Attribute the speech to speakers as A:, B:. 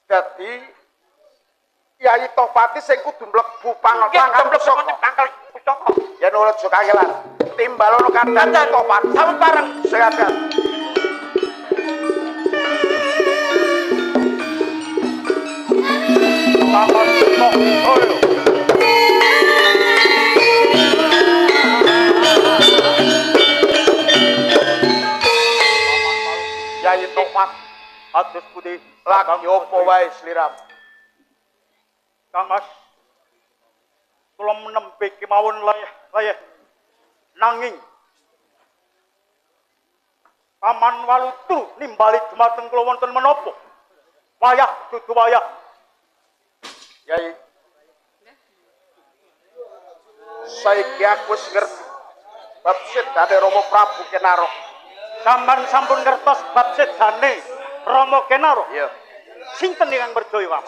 A: Dadi Yai Topati sing kudu mlebu pangkat pusaka. Yen ora aja kangelan. Timbalono kandhane Topati. Sampun bareng sehat-sehat. Paman Tok. Yai Topat atus budi lagi opo wae sliram.
B: Kang Mas, kula menembe kemawon layah nanging Paman Walutu nimbali dumateng kula wonten menapa? Wayah dudu wayah.
A: Yai. Saiki aku wis ngerti bab sedane Rama Prabu Kenaro.
B: Sampeyan sampun ngertos bab sedane Rama Kenaro.
A: Iya.
B: Sinten ingkang percaya, Pak?